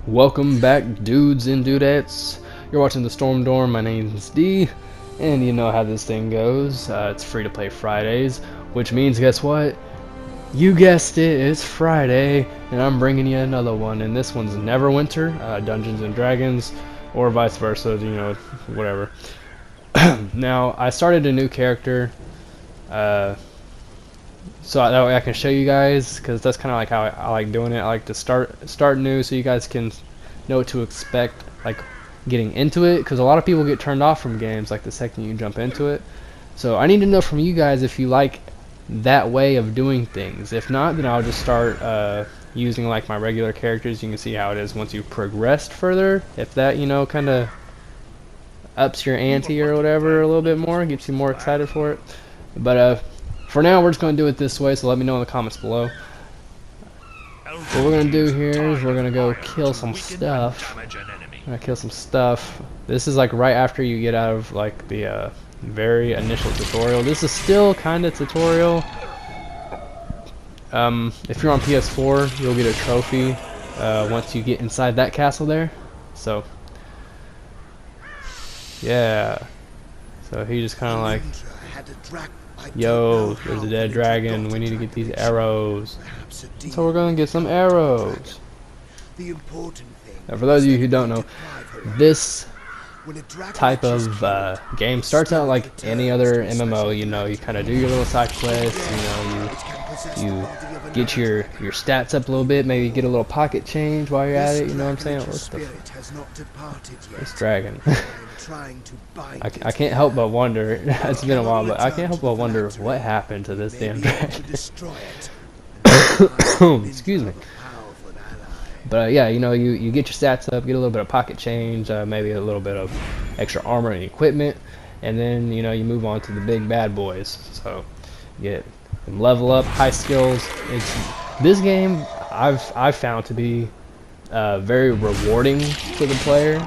Welcome back, dudes and dudettes. You're watching the Storm Dorm. My name's D, and you know how this thing goes. It's free to play Fridays, which means, guess what? You guessed it, it's Friday, and I'm bringing you another one. And this one's Neverwinter, Dungeons and Dragons, or vice versa, you know, whatever. Now, I started a new character, so that way I can show you guys, because that's kind of like how I like doing it. I like to start new so you guys can know what to expect, like getting into it, because a lot of people get turned off from games like the second you jump into it. So I need to know from you guys if you like that way of doing things. If not, then I'll just start using like my regular characters. You can see how it is once you've progressed further. If that, you know, kind of ups your ante or whatever a little bit more, gets you more excited for it. But for now, we're just going to do it this way, so let me know in the comments below. What we're going to do here is we're going to go kill some stuff. This is like right after you get out of like the very initial tutorial. This is still kind of tutorial. If you're on PS4, you'll get a trophy once you get inside that castle there. So, yeah. So he just kind of like, yo, there's a dead dragon. We need to get these arrows. So we're gonna get some arrows. Now, for those of you who don't know, this type of game starts out like any other MMO. You know, you kind of do your little side quests. You know, you get your stats up a little bit. Maybe get a little pocket change while you're at it. You know what I'm saying? This dragon. I can't help but wonder. It's been a while, but I can't help but wonder what happened to this damn dragon. Excuse me. But yeah, you know, you get your stats up, get a little bit of pocket change, maybe a little bit of extra armor and equipment, and then you know you move on to the big bad boys. So you get them level up, high skills. This game I've found to be very rewarding for the player.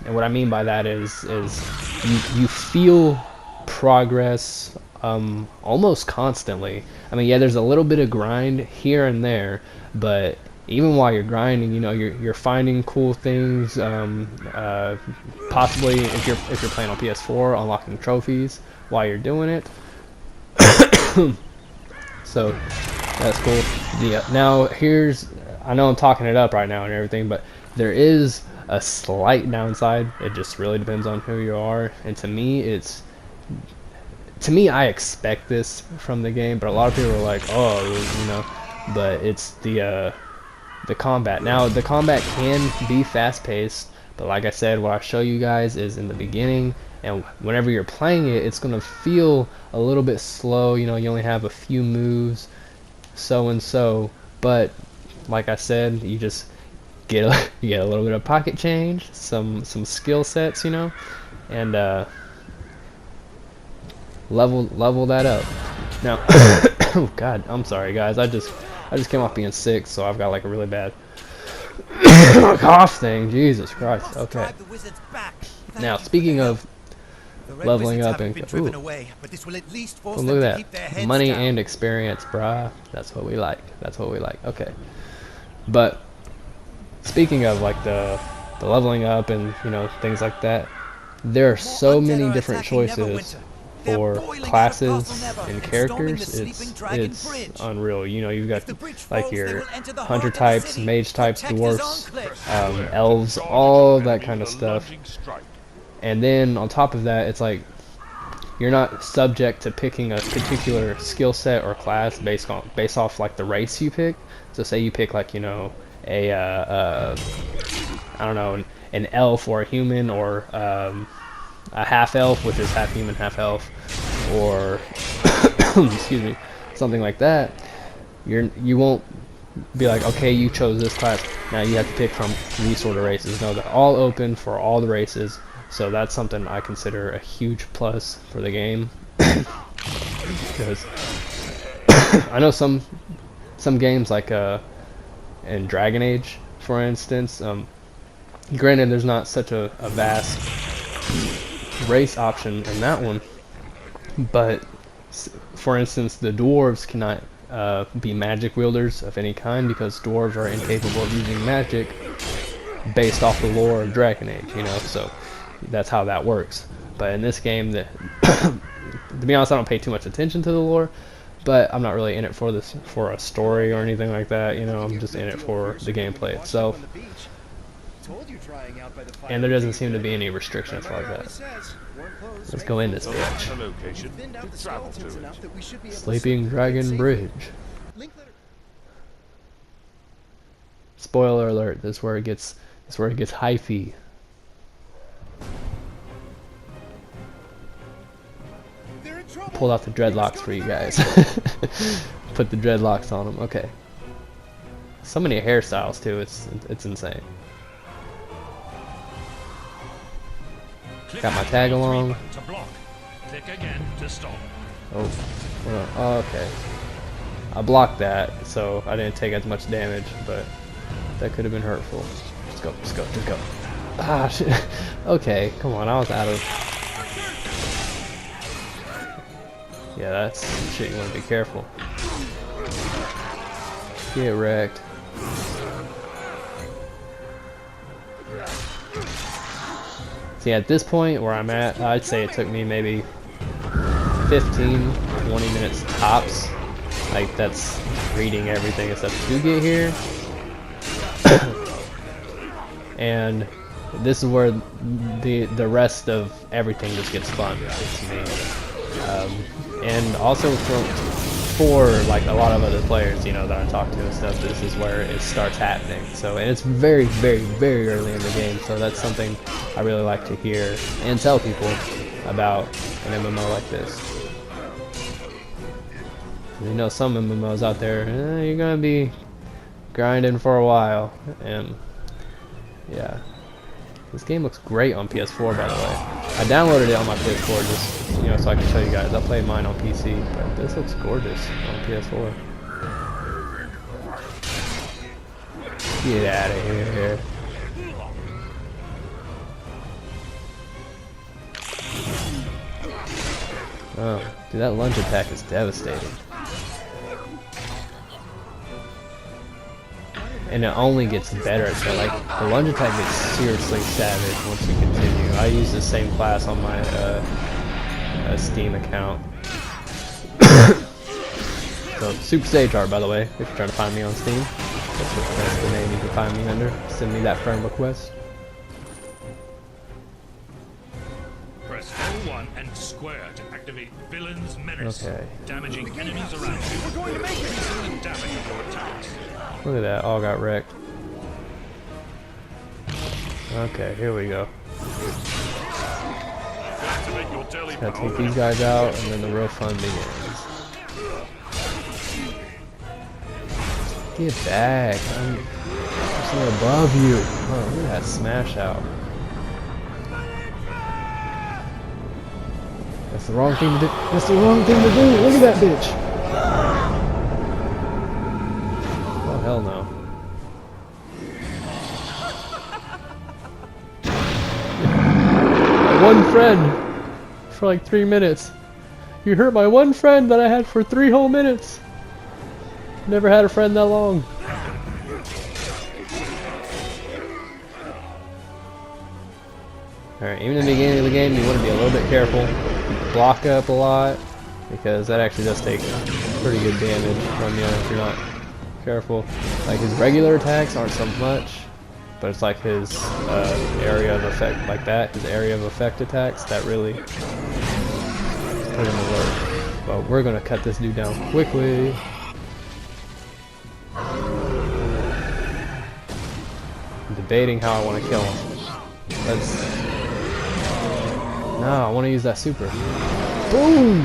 And what I mean by that is you feel progress almost constantly. I mean, yeah, there's a little bit of grind here and there, but even while you're grinding, you know, you're finding cool things. Possibly if you're playing on PS4, unlocking trophies while you're doing it. So that's cool. Yeah. Now I know I'm talking it up right now and everything, but there is a slight downside. It just really depends on who you are, and to me I expect this from the game, but a lot of people are like, oh, you know, but it's the combat. Now the combat can be fast-paced, but like I said, what I show you guys is in the beginning, and whenever you're playing it, it's gonna feel a little bit slow. You know, you only have a few moves, so and so, but like I said, you just you get a little bit of pocket change, some skill sets, you know, and level that up. Now, oh god, I'm sorry guys, I just came off being sick, so I've got like a really bad cough thing. Jesus Christ. Okay. Now, speaking of leveling up and ooh, look at that, money and experience, brah. That's what we like. That's what we like. Okay, but speaking of like the leveling up and you know things like that, there are so many different choices for classes and characters. It's unreal. You know, you've got like your hunter types, mage types, dwarfs, elves, all that kind of stuff. And then on top of that, it's like you're not subject to picking a particular skill set or class based off like the race you pick. So say you pick like, you know, I don't know, an elf or a human, or a half elf, which is half human, half elf, or excuse me, something like that. You won't be like, okay, you chose this class, now you have to pick from these sort of races. No, they're all open for all the races. So that's something I consider a huge plus for the game. Because I know some games like in Dragon Age, for instance, granted there's not such a vast race option in that one, but for instance the dwarves cannot be magic wielders of any kind, because dwarves are incapable of using magic based off the lore of Dragon Age, you know, so that's how that works. But in this game, to be honest, I don't pay too much attention to the lore, but I'm not really in it for a story or anything like that, you know, I'm just in it for the gameplay itself. And there doesn't seem to be any restrictions like that. Let's go in this bitch. Sleeping Dragon Bridge. Spoiler alert, this is where it gets hyphy. Pulled out the dreadlocks for you guys. Put the dreadlocks on them. Okay. So many hairstyles too. It's insane. Got my tag along. Oh, oh, okay. I blocked that, so I didn't take as much damage, but that could have been hurtful. Just go, just go, just go. Ah, shit. Okay, come on. I was out of. Yeah, that's some shit you want to be careful. Get wrecked. See, at this point where I'm at, I'd say it took me maybe 15, 20 minutes tops. Like, that's reading everything and stuff to get here. And this is where the rest of everything just gets fun to me. And also for like a lot of other players, you know, that I talk to and stuff, this is where it starts happening. So, and it's very, very, very early in the game, so that's something I really like to hear and tell people about an MMO like this. You know, some MMOs out there, you're gonna be grinding for a while, and yeah. This game looks great on PS4, by the way. I downloaded it on my PS4 just, you know, so I can show you guys. I played mine on PC, but this looks gorgeous on PS4. Get out of here. Oh, dude, that lunge attack is devastating. And it only gets better. So, like, the lunge attack gets seriously savage once you continue. I use the same class on my Steam account. So, Super Sage Art, by the way, if you're trying to find me on Steam. That's the name you can find me under. Send me that friend request. Press L1 and square to activate Villain's Menace. Okay. Damaging enemies around you. We're going to make it. Damage of your attacks. Look at that, all got wrecked. Okay, here we go. Just gotta take these guys out, and then the real fun begins. Get back! I'm just above you. Oh, look at that smash out. That's the wrong thing to do. That's the wrong thing to do. Look at that bitch. Oh, hell no. My one friend for like 3 minutes. You hurt my one friend that I had for 3 whole minutes. Never had a friend that long. Alright, even in the beginning of the game, you want to be a little bit careful. Block up a lot, because that actually does take pretty good damage from you if you're not careful. Like, his regular attacks aren't so much, but it's like his area of effect, like that, his area of effect attacks, that really put him to work. But we're going to cut this dude down quickly. I'm debating how I want to kill him. No, I want to use that super. Boom!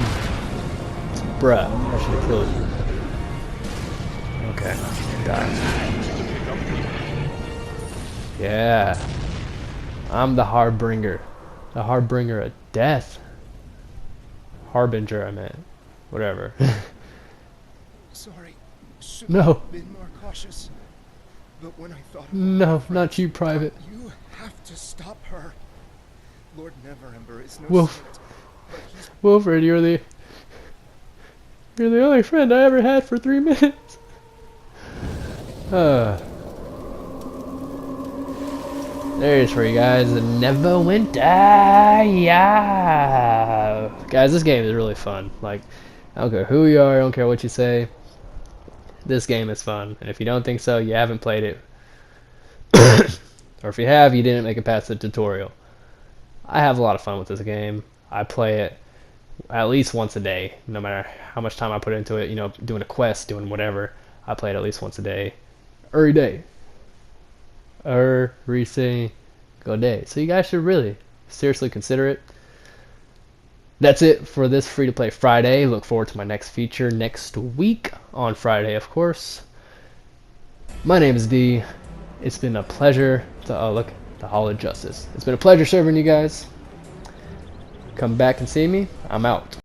Bruh, I should have killed you. Okay, die. Yeah. I'm the Harbinger. The Harbinger of death. Harbinger, I meant. Whatever. Sorry. No. Have been more cautious. But when I thought No, not you, Private. You have to stop her. Lord Neverwinter is no Wolf. saint, but he's Wilfred, you're You're the only friend I ever had for 3 minutes. There it is for you guys. The Neverwinter. Yeah. Guys, this game is really fun. Like, I don't care who you are, I don't care what you say. This game is fun. And if you don't think so, you haven't played it. Or if you have, you didn't make it past the tutorial. I have a lot of fun with this game. I play it at least once a day, no matter how much time I put into it, you know, doing a quest, doing whatever. I play it at least once a day. Every day. Every single day. So you guys should really seriously consider it. That's it for this free-to-play Friday. Look forward to my next feature next week on Friday, of course. My name is D. It's been a pleasure to look, the Hall of Justice. It's been a pleasure serving you guys. Come back and see me. I'm out.